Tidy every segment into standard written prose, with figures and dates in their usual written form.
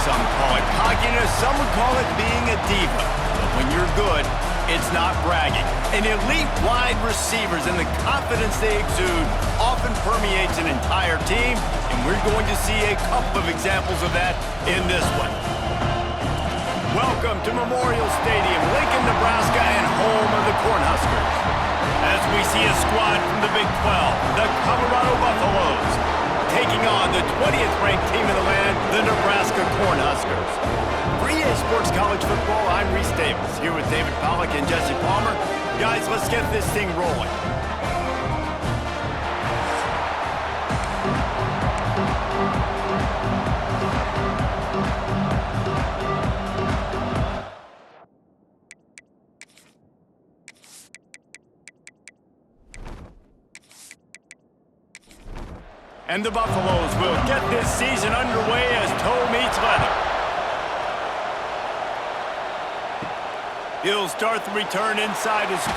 some call it cockiness, some would call it being a diva. But when you're good, it's not bragging. And elite wide receivers and the confidence they exude often permeates an entire team, and we're going to see a couple of examples of that in this one. Welcome to Memorial Stadium, Lincoln, Nebraska, and home of the Cornhuskers. As we see a squad from the Big 12, the Colorado Buffaloes, taking on the 20th ranked team in the land, the Nebraska Cornhuskers. For EA Sports College Football, I'm Reese Davis, here with David Pollack and Jesse Palmer. Guys, let's get this thing rolling. And the Buffaloes will get this season underway as toe meets leather. He'll start the return inside his 5.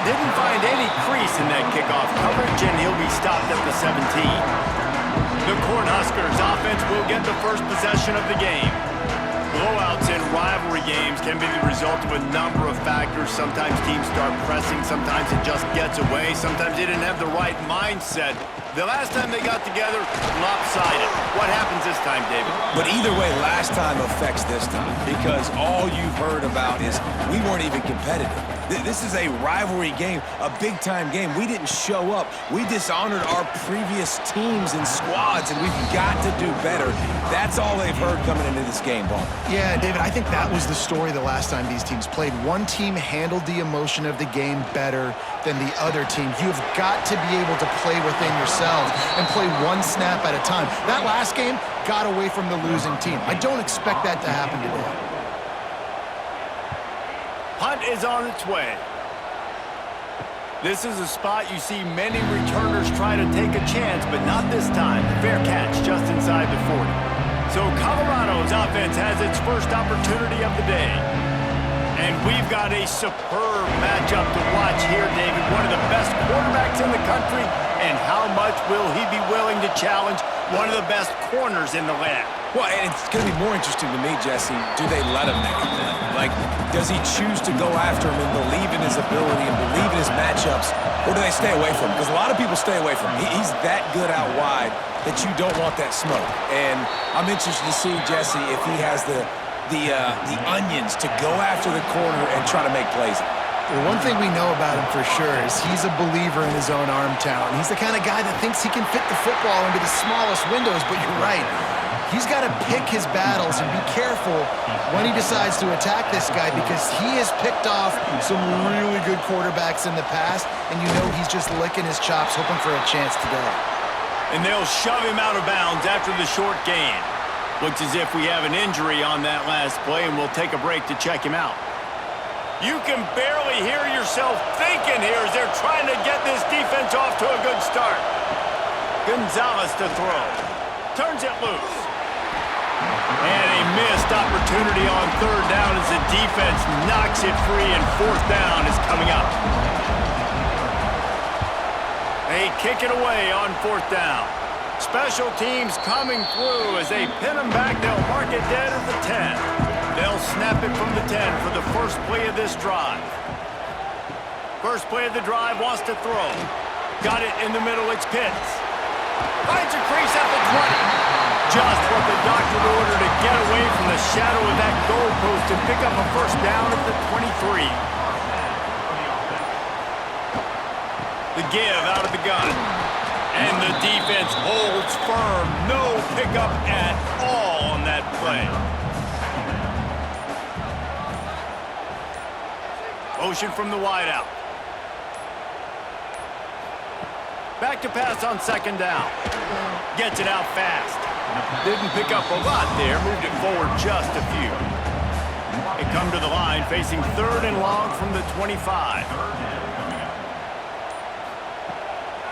Didn't find any crease in that kickoff coverage, and he'll be stopped at the 17. The Cornhuskers offense will get the first possession of the game. Blowouts in rivalry games can be the result of a number of factors. Sometimes teams start pressing, sometimes it just gets away, sometimes they didn't have the right mindset. The last time they got together, lopsided. What happens this time, David? But either way, last time affects this time, because all you've heard about is we weren't even competitive. This is a rivalry game, a big-time game. We didn't show up. We dishonored our previous teams and squads, and we've got to do better. That's all they've heard coming into this game, Paul. Yeah, David, I think that was the story the last time these teams played. One team handled the emotion of the game better than the other team. You've got to be able to play within yourselves and play one snap at a time. That last game got away from the losing team. I don't expect that to happen today. Punt is on its way. This is a spot you see many returners try to take a chance, but not this time. Fair catch just inside the 40. So Colorado's offense has its first opportunity of the day. And we've got a superb matchup to watch here, David. One of the best quarterbacks in the country. And how much will he be willing to challenge one of the best corners in the land? Well, and it's going to be more interesting to me, Jesse, do they let him make a play? Like, does he choose to go after him and believe in his ability and believe in his matchups, or do they stay away from him? Because a lot of people stay away from him. He's that good out wide that you don't want that smoke. And I'm interested to see, Jesse, if he has the onions to go after the corner and try to make plays. Well, one thing we know about him for sure is he's a believer in his own arm talent. He's the kind of guy that thinks he can fit the football into the smallest windows, but you're right. He's got to pick his battles and be careful when he decides to attack this guy, because he has picked off some really good quarterbacks in the past, and you know he's just licking his chops, hoping for a chance today. And they'll shove him out of bounds after the short gain. Looks as if we have an injury on that last play, and we'll take a break to check him out. You can barely hear yourself thinking here as they're trying to get this defense off to a good start. Gonzalez to throw. Turns it loose. And a missed opportunity on third down as the defense knocks it free, and fourth down is coming up. They kick it away on fourth down. Special teams coming through as they pin them back. They'll mark it dead at the 10. They'll snap it from the 10 for the first play of this drive. First play of the drive, wants to throw. Got it in the middle, it's Pitts. Finds a crease at the 20. Just what the doctor ordered to get away from the shadow of that goalpost and pick up a first down at the 23. The give out of the gun. And the defense holds firm. No pickup at all on that play. Motion from the wideout. Back to pass on second down. Gets it out fast. Didn't pick up a lot there. Moved it forward just a few. They come to the line facing third and long from the 25.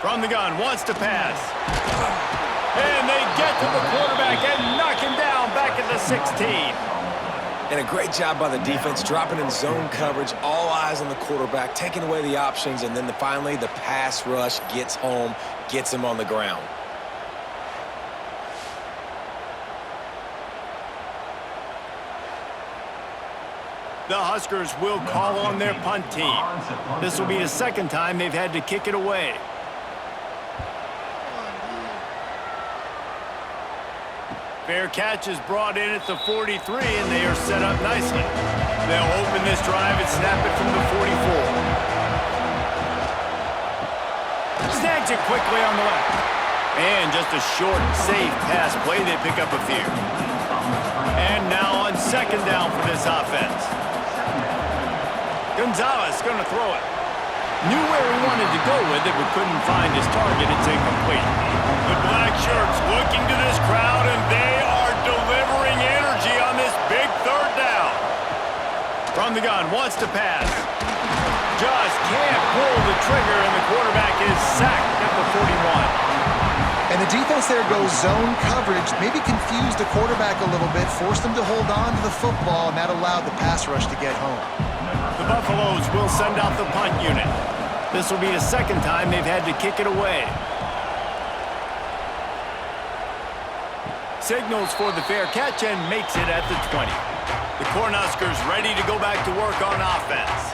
From the gun, wants to pass. And they get to the quarterback and knock him down back at the 16. And a great job by the defense, dropping in zone coverage, all eyes on the quarterback, taking away the options, and then finally the pass rush gets home, gets him on the ground. The Huskers will call on their punt team. This will be the second time they've had to kick it away. Fair catch is brought in at the 43, and they are set up nicely. They'll open this drive and snap it from the 44. Snags it quickly on the left. And just a short, safe pass play. They pick up a few. And now on second down for this offense. Gonzalez going to throw it. Knew where he wanted to go with it, but couldn't find his target. It's incomplete. The black shirts looking to this crowd, and they are delivering energy on this big third down. From the gun, wants to pass. Just can't pull the trigger, and the quarterback is sacked at the 41. And the defense there goes zone coverage, maybe confused the quarterback a little bit, forced him to hold on to the football, and that allowed the pass rush to get home. The Buffaloes will send out the punt unit. This will be the second time they've had to kick it away. Signals for the fair catch and makes it at the 20. The Cornhuskers ready to go back to work on offense.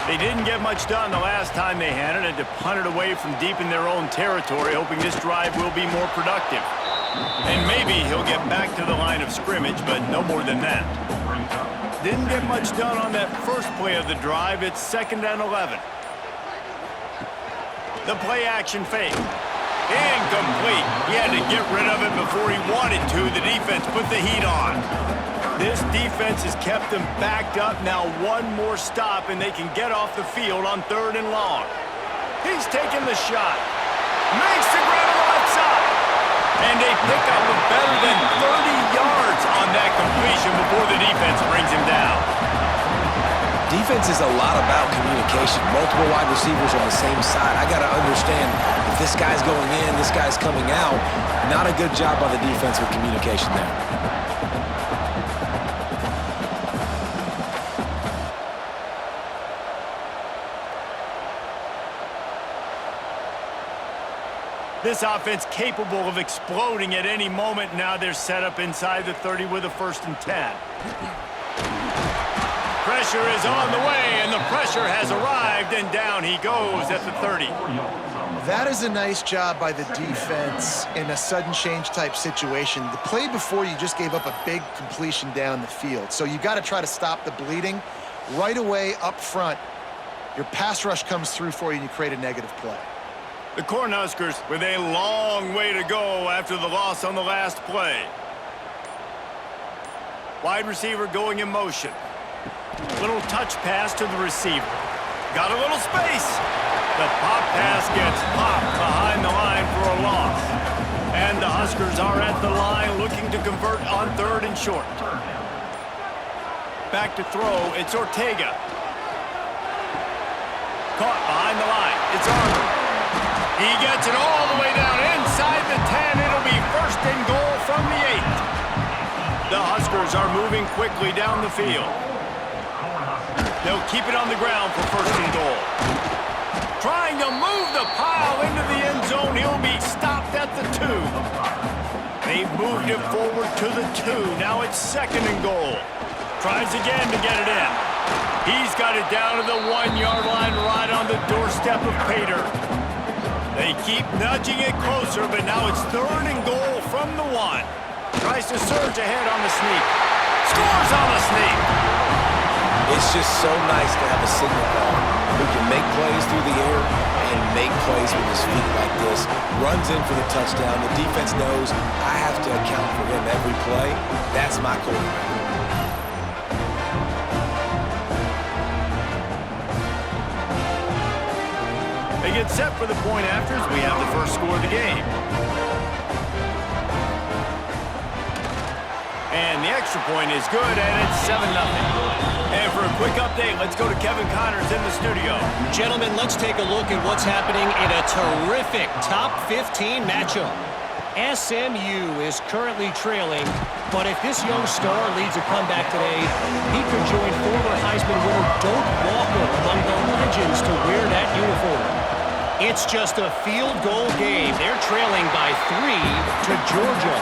They didn't get much done the last time they had it, and to punt it away from deep in their own territory, hoping this drive will be more productive. And maybe he'll get back to the line of scrimmage, but no more than that. Didn't get much done on that first play of the drive. It's 2nd and 11. The play action fake. Incomplete. He had to get rid of it before he wanted to. The defense put the heat on. This defense has kept them backed up. Now one more stop, and they can get off the field on 3rd and long. He's taking the shot. Makes the grab on the left side. And they pick up a better than 30 yards on that completion before the defense brings him down. Defense is a lot about communication. Multiple wide receivers on the same side. I got to understand if this guy's going in, this guy's coming out. Not a good job by the defense with communication there. This offense capable of exploding at any moment. Now they're set up inside the 30 with a 1st and 10. Pressure is on the way, and the pressure has arrived, and down he goes at the 30. That is a nice job by the defense in a sudden change type situation. The play before, you just gave up a big completion down the field. So you got to try to stop the bleeding right away up front. Your pass rush comes through for you, and you create a negative play. The Cornhuskers with a long way to go after the loss on the last play. Wide receiver going in motion. Little touch pass to the receiver. Got a little space. The pop pass gets popped behind the line for a loss. And the Huskers are at the line looking to convert on 3rd and short. Back to throw, it's Ortega. Caught behind the line, it's Arthur. He gets it all the way down inside the 10. It'll be 1st and goal from the 8. The Huskers are moving quickly down the field. They'll keep it on the ground for 1st and goal. Trying to move the pile into the end zone. He'll be stopped at the 2. They've moved it forward to the 2. Now it's 2nd and goal. Tries again to get it in. He's got it down to the 1-yard line right on the doorstep of Pater. They keep nudging it closer, but now it's 3rd and goal from the 1. Tries to surge ahead on the sneak. Scores on the sneak. It's just so nice to have a signal ball who can make plays through the air and make plays with his feet like this. Runs in for the touchdown. The defense knows I have to account for him every play. That's my quarterback. They get set for the point afters. We have the first score of the game. And the extra point is good, and it's 7-0. And for a quick update, let's go to Kevin Connors in the studio. Gentlemen, let's take a look at what's happening in a terrific top 15 matchup. SMU is currently trailing, but if this young star leads a comeback today, he could join former Heisman winner Doak Walker among the legends to wear that uniform. It's just a field goal game. They're trailing by 3 to Georgia.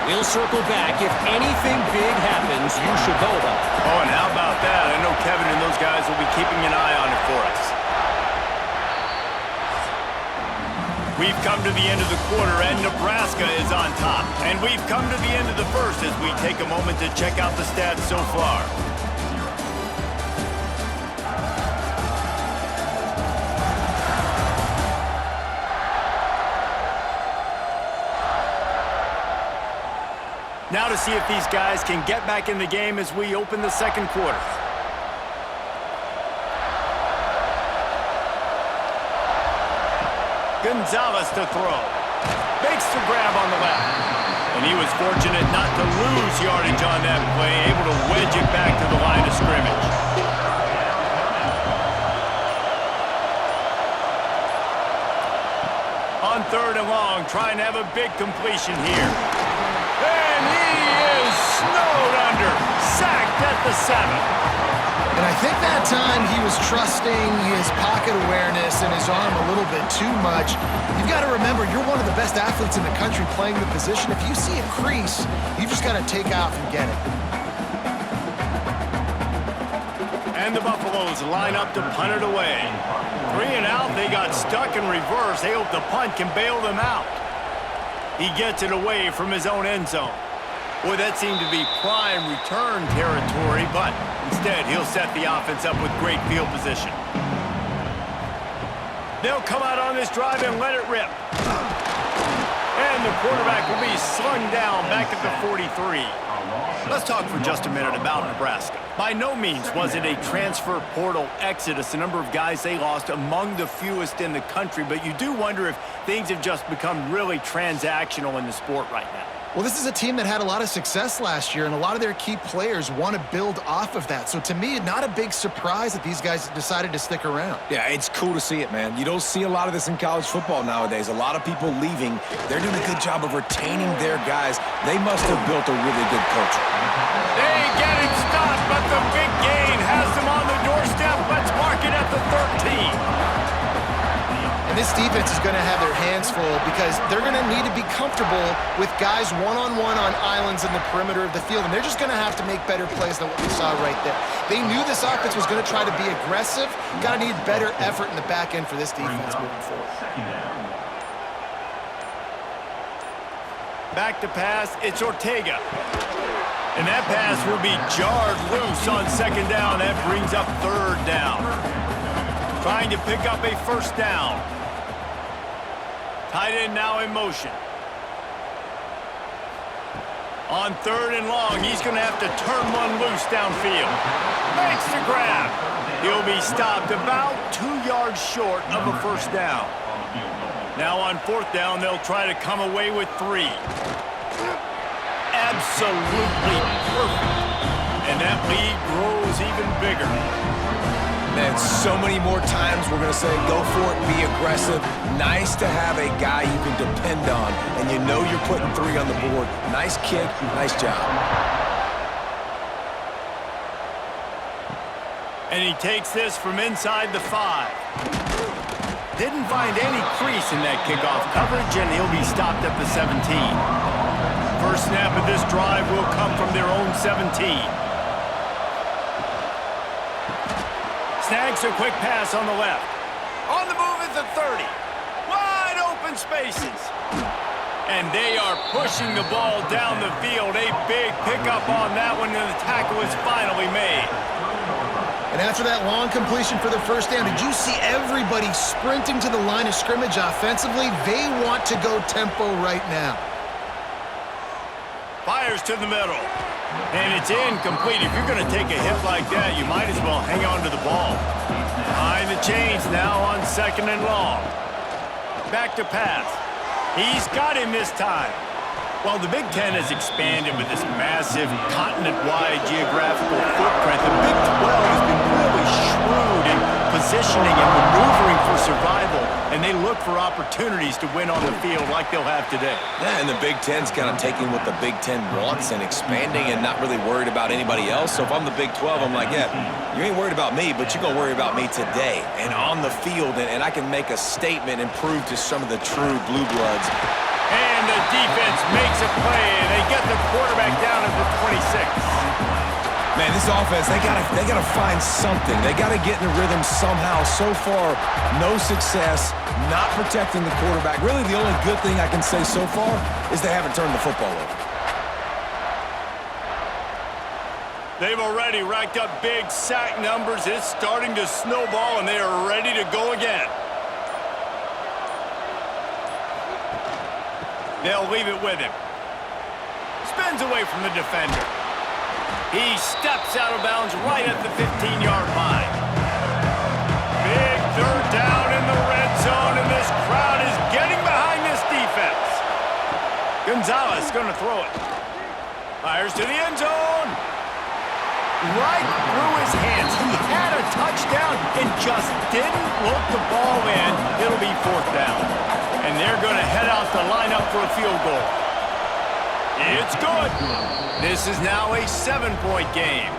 We'll circle back. If anything big happens, you should know about it. Oh, and how about that? I know Kevin and those guys will be keeping an eye on it for us. We've come to the end of the quarter, and Nebraska is on top. And we've come to the end of the first as we take a moment to check out the stats so far. Now to see if these guys can get back in the game as we open the second quarter. Gonzalez to throw. Makes the grab on the left. And he was fortunate not to lose yardage on that play, able to wedge it back to the line of scrimmage. On 3rd and long, trying to have a big completion here. And he is snowed under. Sacked at the 7. And I think that time he was trusting his pocket awareness and his arm a little bit too much. You've got to remember, you're one of the best athletes in the country playing the position. If you see a crease, you just got to take off and get it. And the Buffaloes line up to punt it away. 3 and out, they got stuck in reverse. They hope the punt can bail them out. He gets it away from his own end zone. Boy, that seemed to be prime return territory, but instead he'll set the offense up with great field position. They'll come out on this drive and let it rip. And the quarterback will be slung down back at the 43. Let's talk for just a minute about Nebraska. By no means was it a transfer portal exodus, the number of guys they lost among the fewest in the country, but you do wonder if things have just become really transactional in the sport right now. Well, this is a team that had a lot of success last year, and a lot of their key players want to build off of that. So to me, not a big surprise that these guys decided to stick around. Yeah, it's cool to see it, man. You don't see a lot of this in college football nowadays. A lot of people leaving. They're doing a good job of retaining their guys. They must have built a really good culture. They get it stopped, but the big gain has them on the doorstep. Let's mark it at the 13. And this defense is going to have their hands full because they're going to need to be comfortable with guys one-on-one on islands in the perimeter of the field. And they're just going to have to make better plays than what we saw right there. They knew this offense was going to try to be aggressive. Got to need better effort in the back end for this defense moving forward. Back to pass, it's Ortega. And that pass will be jarred loose on 2nd down. That brings up 3rd down. Trying to pick up a 1st down. Tight end now in motion. On 3rd and long, he's going to have to turn one loose downfield. Makes the grab. He'll be stopped about 2 yards short of a 1st down. Now on 4th down, they'll try to come away with 3. Absolutely perfect. And that lead grows even bigger. Man, so many more times we're going to say, go for it, be aggressive. Nice to have a guy you can depend on, and you know you're putting 3 on the board. Nice kick, nice job. And he takes this from inside the 5. Didn't find any crease in that kickoff coverage, and he'll be stopped at the 17. First snap of this drive will come from their own 17. Snags a quick pass on the left. On the move at the 30. Wide open spaces. And they are pushing the ball down the field. A big pickup on that one, and the tackle is finally made. And after that long completion for the 1st down, did you see everybody sprinting to the line of scrimmage offensively? They want to go tempo right now. Fires to the middle. And it's incomplete. If you're going to take a hit like that, you might as well hang on to the ball. Behind the chains now on 2nd and long. Back to pass. He's got him this time. Well, the Big Ten has expanded with this massive continent-wide geographical footprint. The Big 12 has been really shrewd in positioning and maneuvering for survival, and they look for opportunities to win on the field like they'll have today. Yeah, and the Big Ten's kind of taking what the Big Ten wants and expanding and not really worried about anybody else. So if I'm the Big 12, I'm like, yeah, you ain't worried about me, but you're going to worry about me today and on the field, and I can make a statement and prove to some of the true blue bloods And the defense makes a play, and they get the quarterback down at the 26. Man, this offense, they gotta find something. They gotta get in the rhythm somehow. So far, no success, not protecting the quarterback. Really, the only good thing I can say so far is they haven't turned the football over. They've already racked up big sack numbers. It's starting to snowball, and they are ready to go again. They'll leave it with him. Spins away from the defender. He steps out of bounds right at the 15-yard line. Big third down in the red zone, and this crowd is getting behind this defense. Gonzalez going to throw it. Fires to the end zone. Right through his hands. He had a touchdown and just didn't look the ball in. It'll be fourth down. And they're going to head out to line up for a field goal. It's good. This is now a 7-point game.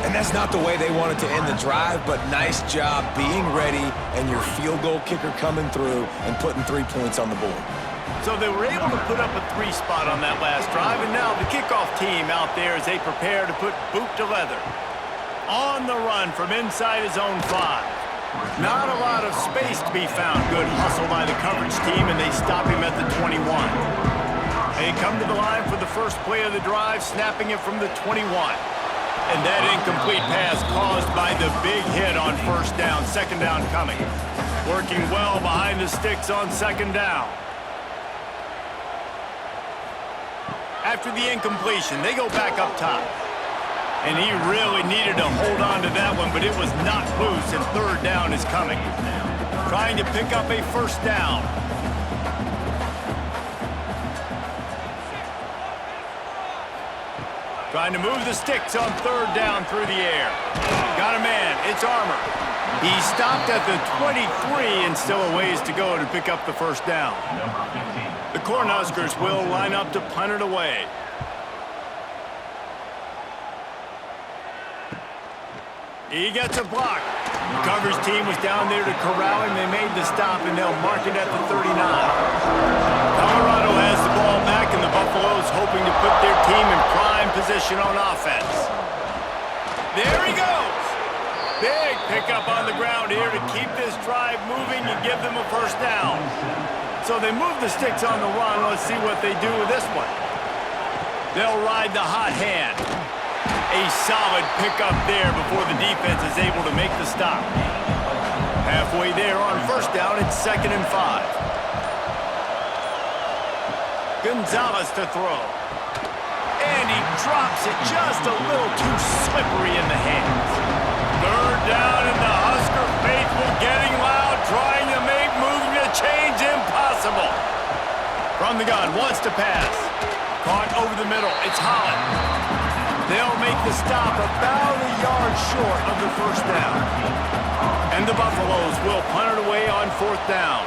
And that's not the way they wanted to end the drive, but nice job being ready and your field goal kicker coming through and putting 3 points on the board. So they were able to put up a 3 spot on that last drive, and now the kickoff team out there as they prepare to put boot to leather. On the run from inside his own 5. Not a lot of space to be found. Good hustle by the coverage team, and they stop him at the 21. They come to the line for the first play of the drive, snapping it from the 21. And that incomplete pass caused by the big hit on first down. Second down coming. Working well behind the sticks on second down. After the incompletion, they go back up top. And he really needed to hold on to that one, but it was not loose, and third down is coming. Trying to pick up a first down. Trying to move the sticks on third down through the air. Got a man. It's Armour. He stopped at the 23 and still a ways to go to pick up the first down. The Cornhuskers will line up to punt it away. He gets a block. The coverage team was down there to corral him. They made the stop, and they'll mark it at the 39. Colorado has the ball back, and the Buffaloes hoping to put their team in prime position on offense. There he goes. Big pickup on the ground here to keep this drive moving and give them a first down. So they move the sticks on the run. Let's see what they do with this one. They'll ride the hot hand. A solid pickup there before the defense is able to make the stop. Halfway there on first down, it's 2nd and 5. Gonzalez to throw. And he drops it just a little too slippery in the hands. Third down, and the Husker faithful getting loud, trying to make moving the chains impossible. From the gun, wants to pass. Caught over the middle. It's Holland. They'll make the stop about a yard short of the first down. And the Buffaloes will punt it away on fourth down.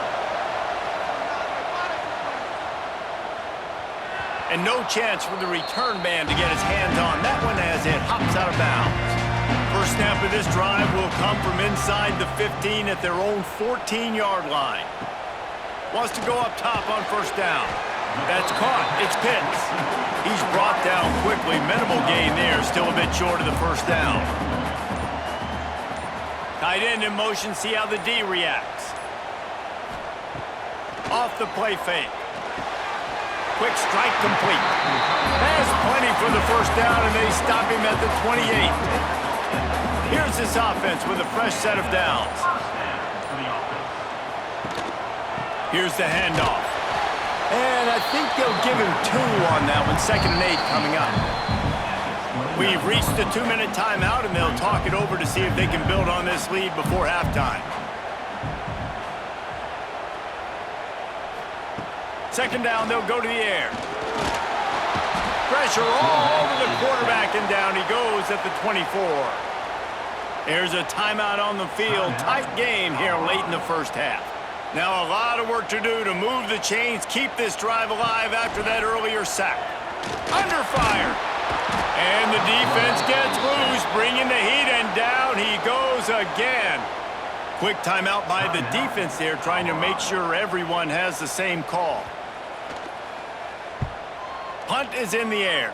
And no chance for the return man to get his hands on that one as it hops out of bounds. First snap of this drive will come from inside the 15 at their own 14-yard line. Wants to go up top on first down. That's caught. It's Pitts. He's brought down quickly. Minimal gain there. Still a bit short of the first down. Tight end in motion. See how the D reacts. Off the play fake. Quick strike complete. There's plenty for the first down, and they stop him at the 28. Here's this offense with a fresh set of downs. Here's the handoff. And I think they'll give him 2 on that one. 2nd and 8 coming up. We've reached the 2-minute timeout, and they'll talk it over to see if they can build on this lead before halftime. 2nd down, they'll go to the air. Pressure all over the quarterback, and down he goes at the 24. There's a timeout on the field. Tight game here late in the first half. Now a lot of work to do to move the chains, keep this drive alive after that earlier sack. Under fire. And the defense gets loose, bringing the heat, and down he goes again. Quick timeout by the defense there, trying to make sure everyone has the same call. Punt is in the air.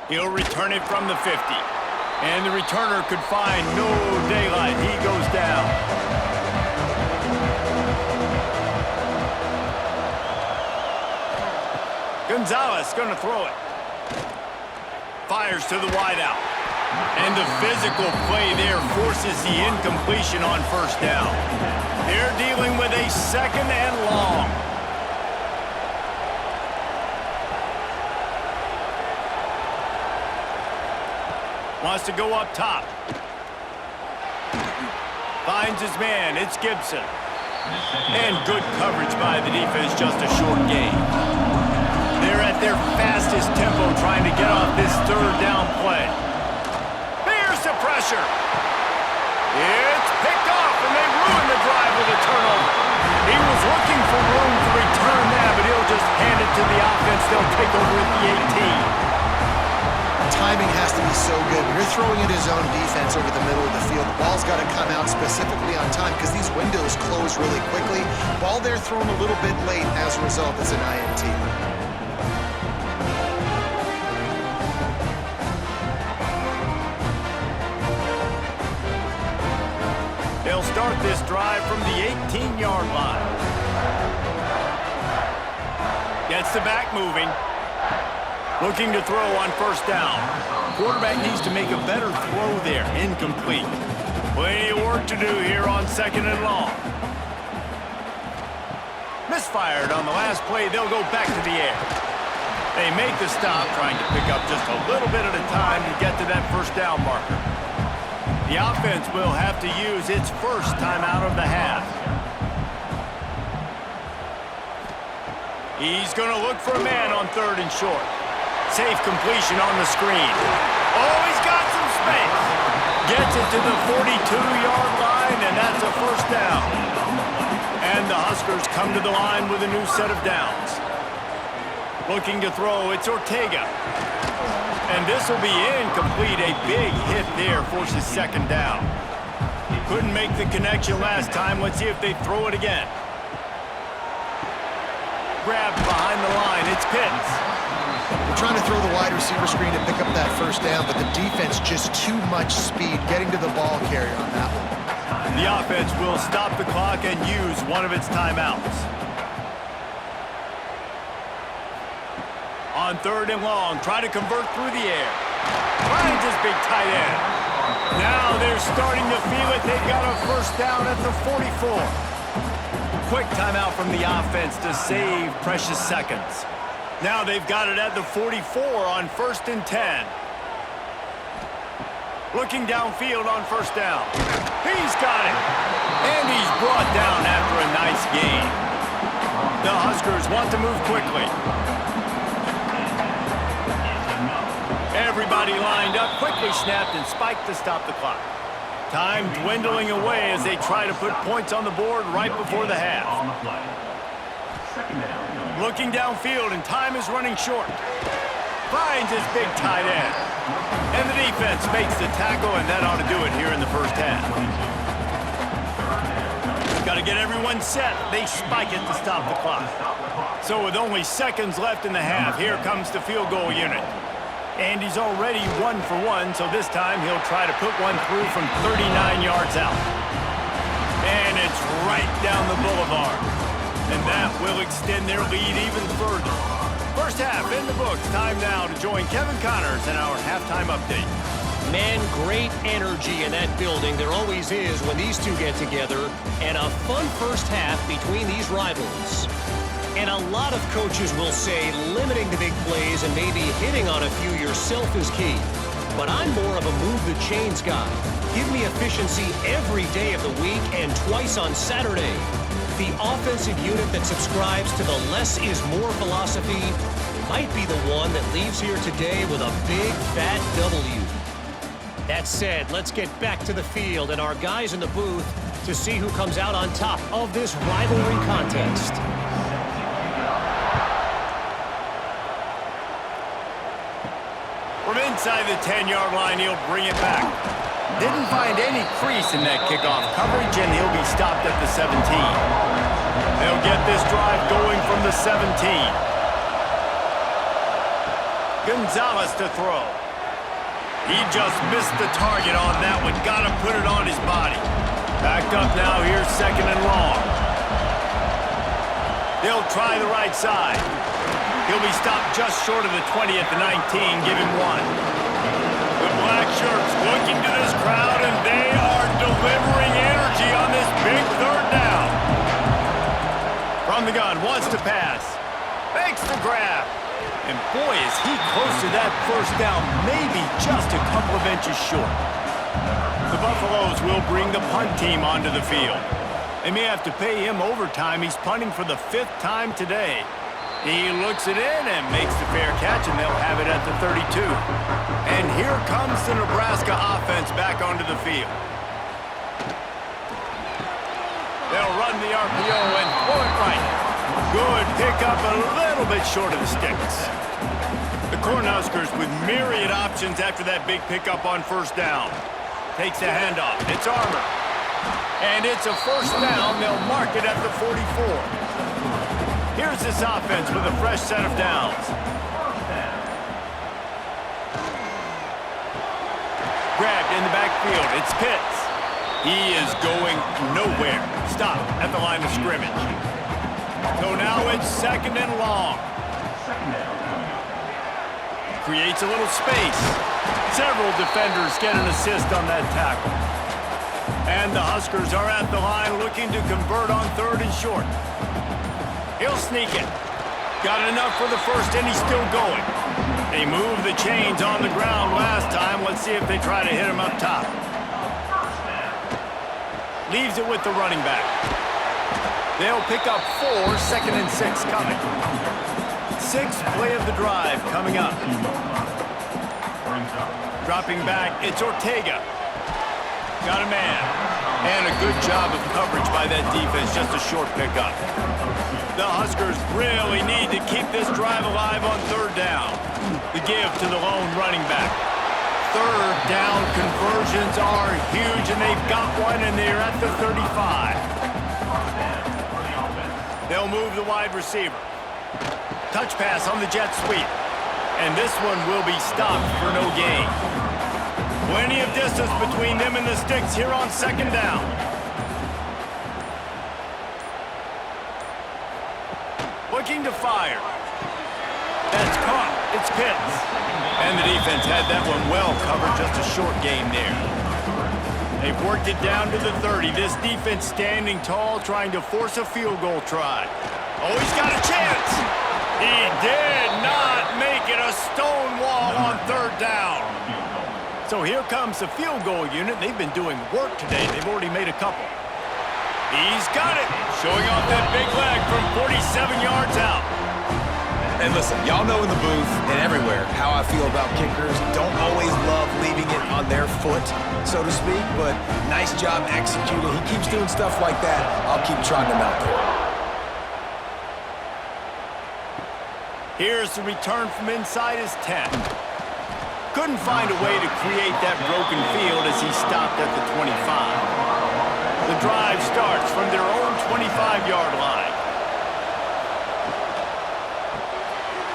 He'll return it from the 50. And the returner could find no daylight. He goes down. Gonzalez going to throw it. Fires to the wideout. And the physical play there forces the incompletion on first down. They're dealing with a 2nd and long. Wants to go up top. Finds his man. It's Gibson. And good coverage by the defense, just a short gain. They're at their fastest tempo trying to get off this 3rd down play. There's the pressure. It's picked off, and they ruin the drive with a turnover. He was looking for room to return that, but he'll just hand it to the offense. They'll take over at the 18. Timing has to be so good. You're throwing at his own defense over the middle of the field. The ball's got to come out specifically on time because these windows close really quickly. Ball there thrown a little bit late. As a result, it's an INT. They'll start this drive from the 18-yard line. Gets the back moving. Looking to throw on first down. Quarterback needs to make a better throw there. Incomplete. Plenty of work to do here on 2nd and long. Misfired on the last play. They'll go back to the air. They make the stop, trying to pick up just a little bit at a time to get to that first down marker. The offense will have to use its first timeout of the half. He's going to look for a man on 3rd and short. Safe completion on the screen. Oh, he's got some space. Gets it to the 42-yard line, and that's a first down. And the Huskers come to the line with a new set of downs. Looking to throw, it's Ortega. And this will be incomplete. A big hit there forces 2nd down. Couldn't make the connection last time. Let's see if they throw it again. Grabbed behind the line. It's Pitts. They're trying to throw the wide receiver screen to pick up that first down, but the defense just too much speed getting to the ball carrier on that one. The offense will stop the clock and use one of its timeouts. On 3rd and long, try to convert through the air. Finds his big tight end. Now they're starting to feel it. They've got a first down at the 44. Quick timeout from the offense to save precious seconds. Now they've got it at the 44 on 1st and 10. Looking downfield on first down. He's got it. And he's brought down after a nice gain. The Huskers want to move quickly. Everybody lined up, quickly snapped and spiked to stop the clock. Time dwindling away as they try to put points on the board right before the half. Looking downfield, and time is running short. Finds his big tight end. And the defense makes the tackle, and that ought to do it here in the first half. Got to get everyone set. They spike it to stop the clock. So with only seconds left in the half, here comes the field goal unit. And he's already 1 for 1, so this time he'll try to put one through from 39 yards out. And it's right down the boulevard. And that will extend their lead even further. First half in the books. Time now to join Kevin Connors in our halftime update. Man, great energy in that building. There always is when these two get together. And a fun first half between these rivals. And a lot of coaches will say limiting the big plays and maybe hitting on a few yourself is key. But I'm more of a move the chains guy. Give me efficiency every day of the week and twice on Saturday. The offensive unit that subscribes to the less is more philosophy might be the one that leaves here today with a big fat W. That said, let's get back to the field and our guys in the booth to see who comes out on top of this rivalry contest. From inside the 10-yard line, he'll bring it back. Didn't find any crease in that kickoff coverage, and he'll be stopped at the 17. They'll get this drive going from the 17. Gonzalez to throw. He just missed the target on that one. Got to put it on his body. Backed up now. Here's second and long. They'll try the right side. He'll be stopped just short of the 20 at the 19. Give him one. The black shirts looking to this crowd, and they are delivering energy on this big third down. From the gun, wants to pass. Makes the grab. And boy, is he close to that first down, maybe just a couple of inches short. The Buffaloes will bring the punt team onto the field. They may have to pay him overtime. He's punting for the 5th time today. He looks it in and makes the fair catch, and they'll have it at the 32. And here comes the Nebraska offense back onto the field. They'll run the RPO and throw it right. Good pickup, a little bit short of the sticks. The Cornhuskers with myriad options after that big pickup on first down. Takes a handoff. It's Armour. And it's a first down. They'll mark it at the 44. Here's this offense with a fresh set of downs. Grabbed in the backfield. It's Pitts. He is going nowhere. Stop at the line of scrimmage. So now it's second and long. Creates a little space. Several defenders get an assist on that tackle. And the Huskers are at the line looking to convert on third and short. He'll sneak it. Got enough for the first, and he's still going. They moved the chains on the ground last time. Let's see if they try to hit him up top. Leaves it with the running back. They'll pick up 4, second and 6 coming. 6th play of the drive coming up. Dropping back, it's Ortega. Got a man. And a good job of coverage by that defense, just a short pickup. The Huskers really need to keep this drive alive on third down. The give to the lone running back. Third down conversions are huge, and they've got one, and they're at the 35. They'll move the wide receiver. Touch pass on the jet sweep. And this one will be stopped for no gain. Plenty of distance between them and the sticks here on second down. Looking to fire. That's caught. It's Pitts. And the defense had that one well covered, just a short game there. They've worked it down to the 30. This defense standing tall, trying to force a field goal try. Oh, he's got a chance. He did not make it. A stone wall on third down. So here comes the field goal unit. They've been doing work today. They've already made a couple. He's got it. Showing off that big leg from 47 yards out. And listen, y'all know in the booth and everywhere how I feel about kickers. Don't always love leaving it on their foot, so to speak, but nice job executing. He keeps doing stuff like that. I'll keep trotting him out there. Here's the return from inside his 10. Couldn't find a way to create that broken field as he stopped at the 25. The drive starts from their own 25-yard line.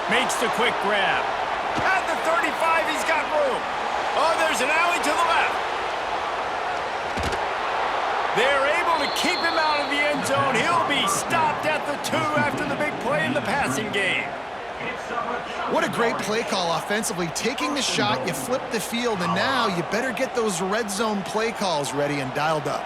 Makes the quick grab. At the 35, he's got room. Oh, there's an alley to the left. They're able to keep him out of the end zone. He'll be stopped at the 2 after the big play in the passing game. What a great play call offensively. Taking the shot, you flip the field, and now you better get those red zone play calls ready and dialed up.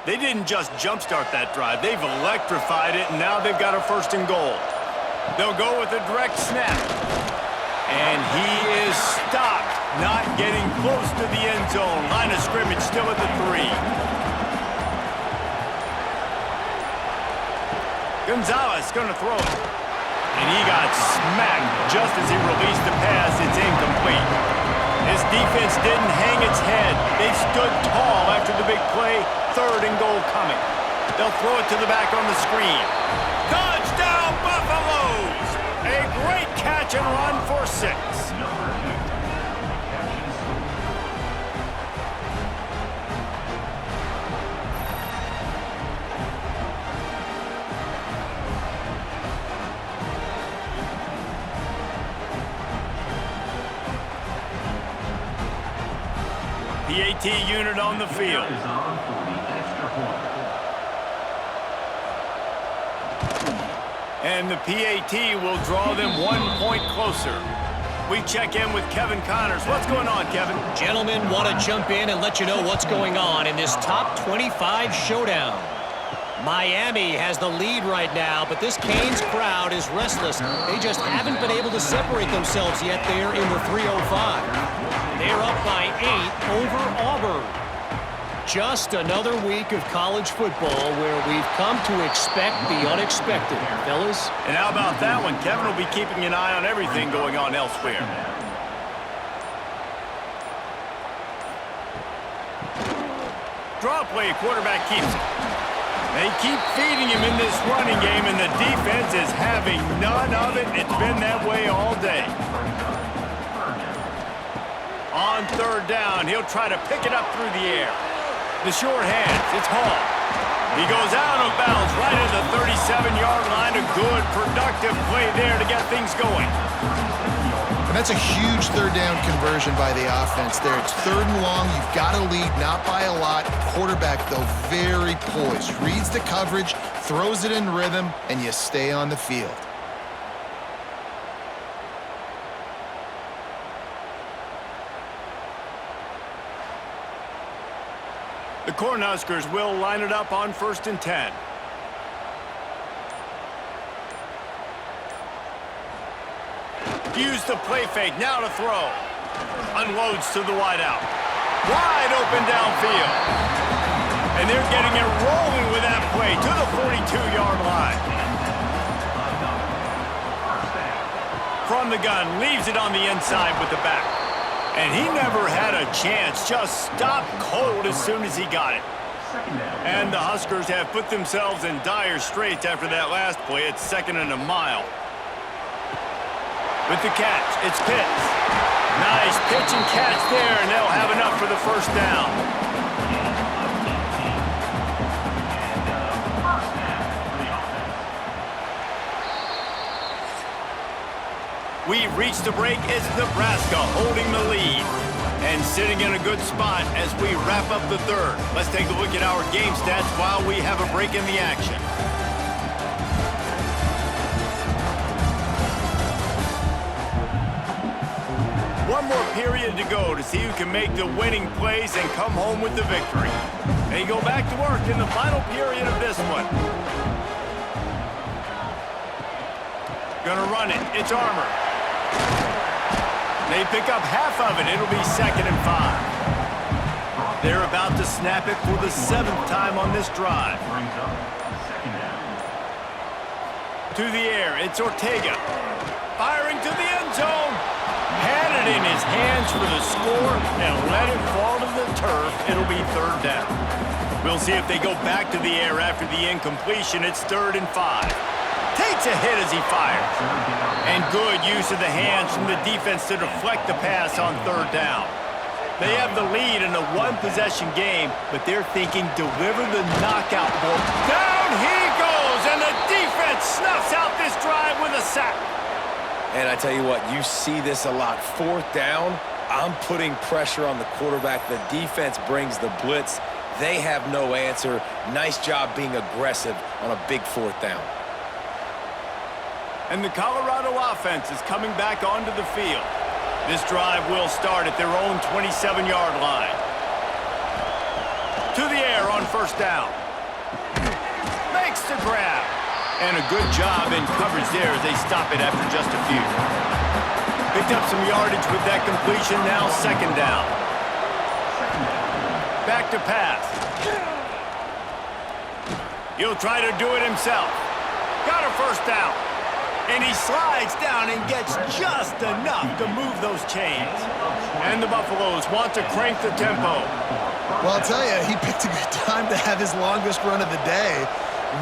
They didn't just jumpstart that drive. They've electrified it, and now they've got a first and goal. They'll go with a direct snap. And he is stopped, not getting close to the end zone. Line of scrimmage still at the 3. Gonzalez going to throw it. And he got smacked just as he released the pass. It's incomplete. This defense didn't hang its head. They stood tall after the big play. 3rd and goal coming. They'll throw it to the back on the screen. Touchdown, Buffaloes! A great catch and run for 6. PAT unit on the field. And the PAT will draw them 1 point closer. We check in with Kevin Connors. What's going on, Kevin? Gentlemen, want to jump in and let you know what's going on in this top 25 showdown. Miami has the lead right now, but this Canes crowd is restless. They just haven't been able to separate themselves yet there in the 305. They're up by 8 over Auburn. Just another week of college football where we've come to expect the unexpected, fellas. And how about that one? Kevin will be keeping an eye on everything going on elsewhere. Draw play, quarterback keeps it. They keep feeding him in this running game, and the defense is having none of it. It's been that way all day. On 3rd down, he'll try to pick it up through the air. The short hands, it's Hall. He goes out of bounds right at the 37-yard line. A good, productive play there to get things going. And that's a huge 3rd down conversion by the offense there. It's 3rd and long. You've got to lead, not by a lot. Quarterback, though, very poised. Reads the coverage, throws it in rhythm, and you stay on the field. The Cornhuskers will line it up on 1st and 10. Use the play fake, now to throw. Unloads to the wideout. Wide open downfield. And they're getting it rolling with that play to the 42-yard line. From the gun, leaves it on the inside with the back. And he never had a chance, just stopped cold as soon as he got it. And the Huskers have put themselves in dire straits after that last play. It's 2nd and a mile. With the catch, it's Pitts. Nice pitch and catch there, and they'll have enough for the 1st down. We reach the break. It's Nebraska holding the lead and sitting in a good spot as we wrap up the 3rd. Let's take a look at our game stats while we have a break in the action. One more period to go to see who can make the winning plays and come home with the victory. They go back to work in the final period of this one. Gonna run it. It's Armour. They pick up half of it. It'll be 2nd and 5. They're about to snap it for the 7th time on this drive. To the air, it's Ortega. Firing to the end zone. Had it in his hands for the score and let it fall to the turf. It'll be 3rd down. We'll see if they go back to the air after the incompletion. It's 3rd and 5. Takes a hit as he fires. And good use of the hands from the defense to deflect the pass on 3rd down. They have the lead in a 1-possession game, but they're thinking deliver the knockout ball. Down he goes, and the defense snuffs out this drive with a sack. And I tell you what, you see this a lot. 4th down, I'm putting pressure on the quarterback. The defense brings the blitz. They have no answer. Nice job being aggressive on a big 4th down. And the Colorado offense is coming back onto the field. This drive will start at their own 27-yard line. To the air on 1st down. Makes the grab. And a good job in coverage there as they stop it after just a few. Picked up some yardage with that completion, now 2nd down. Back to pass. He'll try to do it himself. Got a 1st down. And he slides down and gets just enough to move those chains. And the Buffaloes want to crank the tempo. Well, I'll tell you, he picked a good time to have his longest run of the day.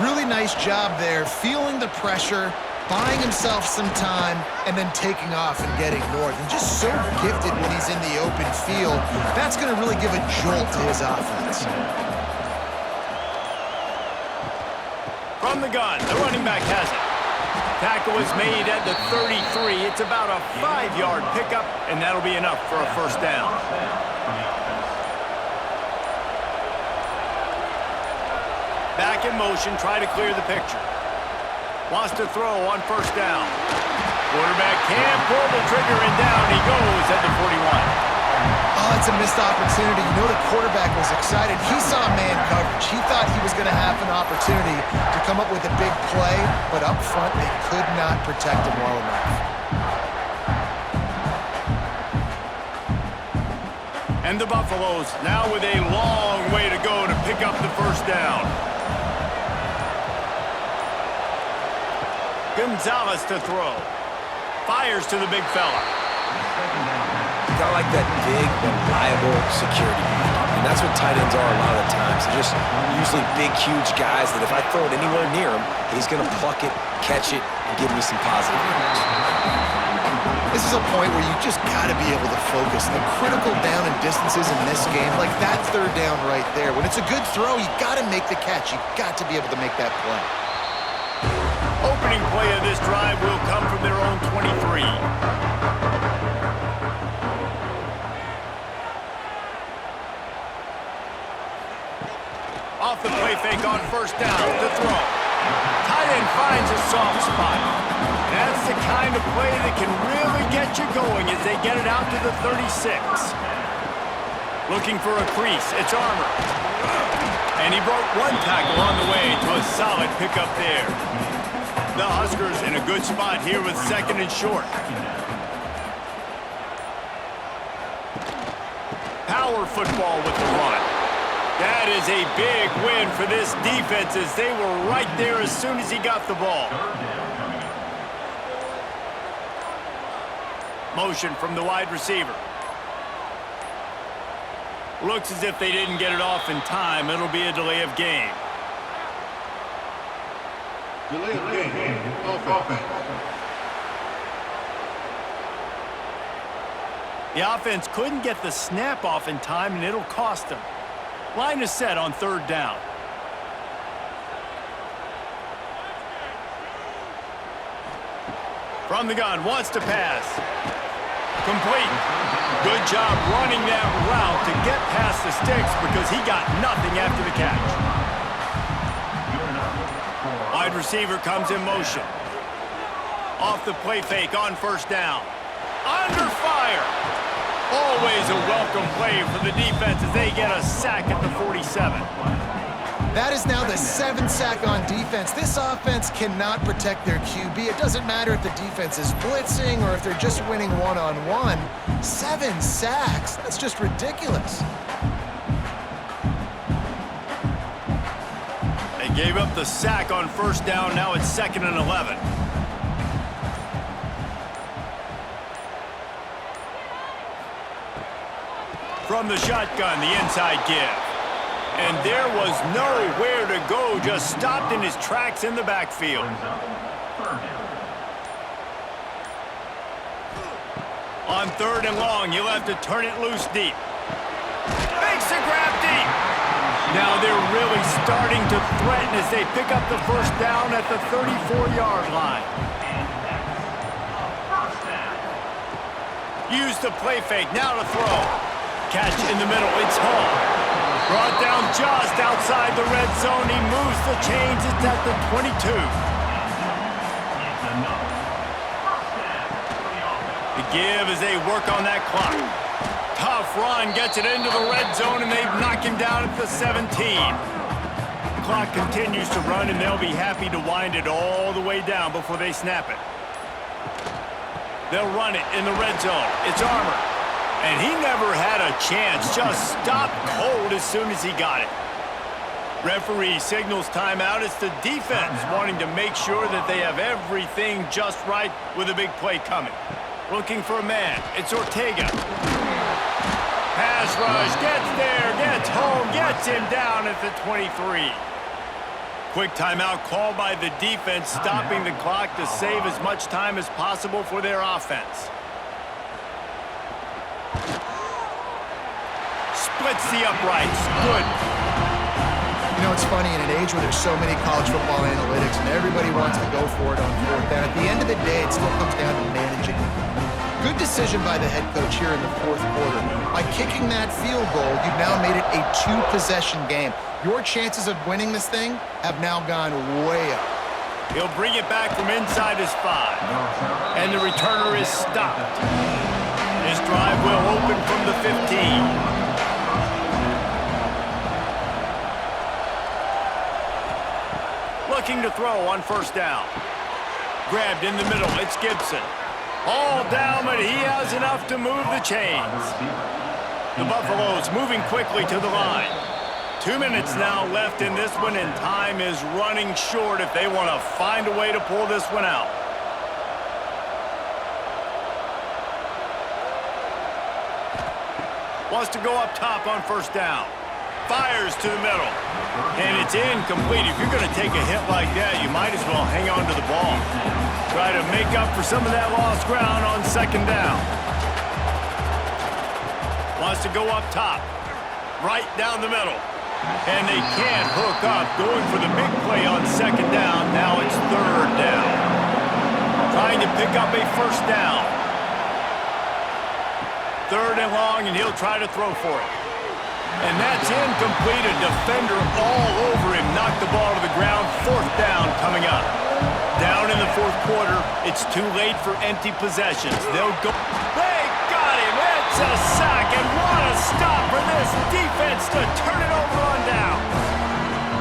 Really nice job there, feeling the pressure, buying himself some time, and then taking off and getting north. And just so gifted when he's in the open field. That's going to really give a jolt to his offense. From the gun, the running back has it. Tackle is made at the 33. It's about a 5-yard pickup, and that'll be enough for a first down. Back in motion, try to clear the picture. Wants to throw on first down. Quarterback can't pull the trigger, and down he goes at the 41. Oh, it's a missed opportunity. You know the quarterback was excited. He saw man coverage. He thought he was going to have an opportunity to come up with a big play, but up front they could not protect him well enough. And the Buffaloes now with a long way to go to pick up the first down. Gonzalez to throw. Fires to the big fella. Got like that big, reliable security blanket. And that's what tight ends are a lot of the times. They're just usually big, huge guys that if I throw it anywhere near him, he's going to pluck it, catch it, and give me some positive yards. This is a point where you just got to be able to focus. The critical down and distances in this game, like that third down right there. When it's a good throw, you got to make the catch. You got to be able to make that play. Opening play of this drive will come from their own 23. Off the play fake on first down to throw. Tight end finds a soft spot. That's the kind of play that can really get you going as they get it out to the 36. Looking for a crease. It's Armour. And he broke one tackle on the way to a solid pickup there. The Huskers in a good spot here with second and short. Power football with the run. That is a big win for this defense as they were right there as soon as he got the ball. Motion from the wide receiver. Looks as if they didn't get it off in time. It'll be a delay of game. Delay of game. Offense. The offense couldn't get the snap off in time, and it'll cost them. Line is set on third down. From the gun, wants to pass. Complete. Good job running that route to get past the sticks because he got nothing after the catch. Wide receiver comes in motion. Off the play fake on first down. Under fire. Always a welcome play for the defense as they get a sack at the 47. That is now the 7th sack on defense. This offense cannot protect their QB. It doesn't matter if the defense is blitzing or if they're just winning one-on-one. 7 sacks, that's just ridiculous. They gave up the sack on first down. Now it's 2nd and 11. From the shotgun, the inside give. And there was nowhere to go, just stopped in his tracks in the backfield. On third and long, you'll have to turn it loose deep. Makes the grab deep. Now they're really starting to threaten as they pick up the first down at the 34-yard line. Use the play fake, now to throw. Catch in the middle, it's Hall. Brought down just outside the red zone. He moves the chains, it's at the 22. The give as they work on that clock. Tough run, gets it into the red zone, and they knock him down at the 17. Clock continues to run, and they'll be happy to wind it all the way down before they snap it. They'll run it in the red zone. It's Armour. And he never had a chance, just stopped cold as soon as he got it. Referee signals timeout. It's the defense wanting to make sure that they have everything just right with a big play coming. Looking for a man. It's Ortega. rush, gets there, gets home, gets him down at the 23. Quick timeout called by the defense, stopping the clock to save as much time as possible for their offense. Splits the uprights. Good. You know, it's funny, in an age where there's so many college football analytics and everybody wants to go for it on fourth down, at the end of the day, it still comes down to managing the game. Good decision by the head coach here in the fourth quarter. By kicking that field goal, you've now made it a two-possession game. Your chances of winning this thing have now gone way up. He'll bring it back from inside his 5. And the returner is stopped. This drive will open from the 15. Looking to throw on first down. Grabbed in the middle. It's Gibson. All down, but he has enough to move the chains. The Buffaloes moving quickly to the line. 2 minutes now left in this one, and time is running short if they want to find a way to pull this one out. Wants to go up top on first down. Fires to the middle. And it's incomplete. If you're going to take a hit like that, you might as well hang on to the ball. Try to make up for some of that lost ground on second down. Wants to go up top. Right down the middle. And they can't hook up. Going for the big play on second down. Now it's third down. Trying to pick up a first down. Third and long, and he'll try to throw for it. And that's incomplete. A defender all over him. Knocked the ball to the ground. Fourth down coming up. Down in the fourth quarter. It's too late for empty possessions. They'll go. They got him. It's a sack. And what a stop for this defense to turn it over on down.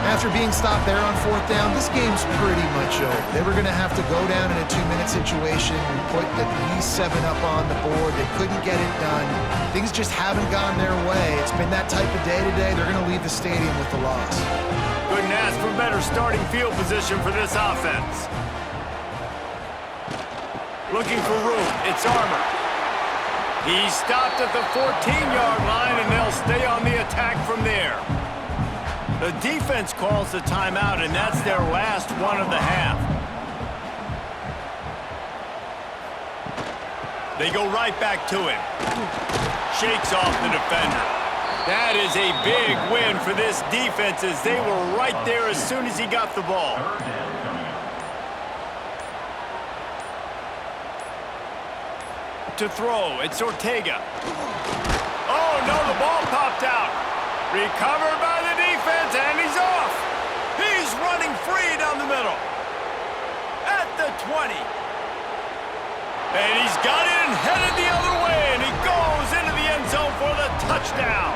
After being stopped there on fourth down, this game's pretty much over. They were going to have to go down in a 2-minute situation and put at least 7 up on the board. They couldn't get it done. Things just haven't gone their way. It's been that type of day today. They're going to leave the stadium with the loss. Couldn't ask for better starting field position for this offense. Looking for room. It's Armour. He's stopped at the 14-yard line, and they'll stay on the attack from there. The defense calls the timeout, and that's their last one of the half. They go right back to him. Shakes off the defender. That is a big win for this defense, as they were right there as soon as he got the ball. To throw, it's Ortega. Oh, no, the ball popped out. Recovered by the defense, and he's off. He's running free down the middle. At the 20. And he's got it and headed the other way, and he goes into the end zone for the touchdown.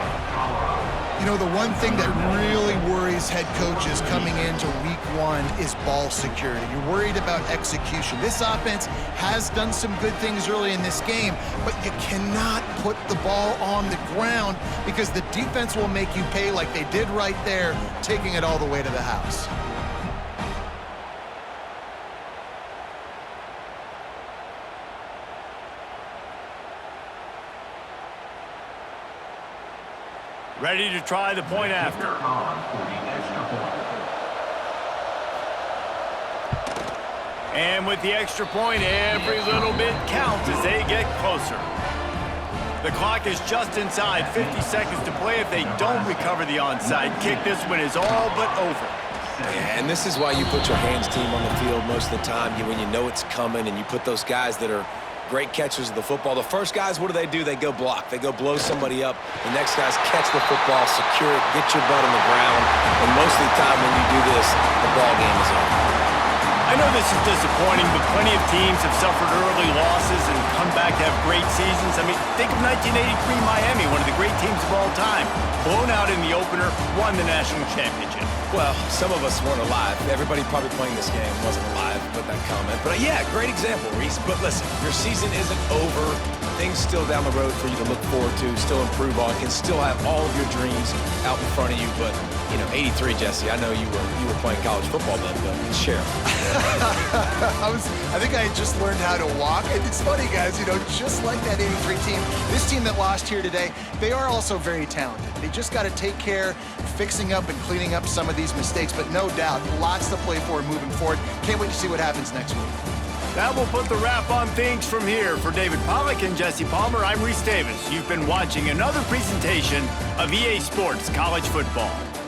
You know, the one thing that really worries head coaches coming into week 1 is ball security. You're worried about execution. This offense has done some good things early in this game, but you cannot put the ball on the ground because the defense will make you pay like they did right there, taking it all the way to the house. Ready to try the point after. And with the extra point, every little bit counts as they get closer. The clock is just inside 50 seconds to play. If they don't recover the onside kick, this one is all but over. Yeah, and this is why you put your hands team on the field most of the time, when you know it's coming, and you put those guys that are great catchers of the football. The first guys, what do? They go block. They go blow somebody up. The next guys catch the football, secure it, get your butt on the ground. And most of the time when you do this, the ball game is over. I know this is disappointing, but plenty of teams have suffered early losses and come back to have great seasons. I mean, think of 1983 Miami, one of the great teams of all time. Blown out in the opener, won the national championship. Well, some of us weren't alive. Everybody probably playing this game wasn't alive with that comment. But yeah, great example, Reese. But listen, your season isn't over. Things still down the road for you to look forward to, still improve on, can still have all of your dreams out in front of you. But, 83, Jesse, I know you were playing college football then, but share. I think I had just learned how to walk. And it's funny, guys, because, you know, just like that 83 team, this team that lost here today, they are also very talented. They just got to take care fixing up and cleaning up some of these mistakes, but no doubt, lots to play for moving forward. Can't wait to see what happens next week. That will put the wrap on things from here. For David Pollack and Jesse Palmer, I'm Reese Davis. You've been watching another presentation of EA Sports College Football.